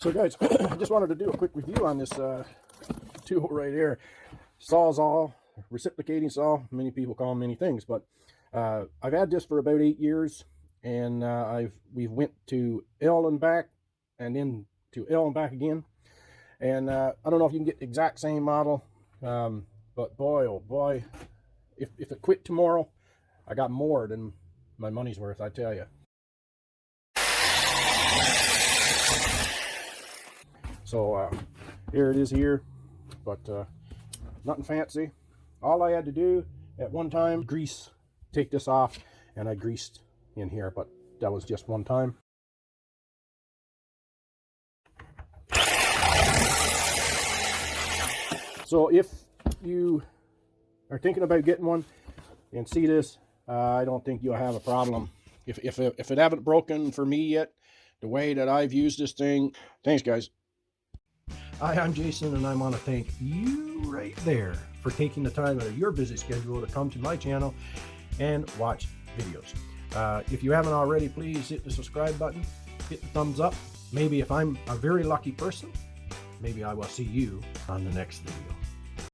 So guys, I just wanted to do a quick review on this tool right here. Sawzall Reciprocating Saw. Many people call them many things, but I've had this for about 8 years, and we've went to L and back, and then to L and back again. And I don't know if you can get the exact same model, but boy, oh boy, if it quit tomorrow, I got more than my money's worth, I tell you. So here it is here, but nothing fancy. All I had to do at one time, take this off, and I greased in here, but that was just one time. So if you are thinking about getting one and see this, I don't think you'll have a problem. If it haven't broken for me yet, the way that I've used this thing. Thanks, guys. Hi, I'm Jason, and I want to thank you right there for taking the time out of your busy schedule to come to my channel and watch videos. If you haven't already, please hit the subscribe button, hit the thumbs up. Maybe if I'm a very lucky person, maybe I will see you on the next video.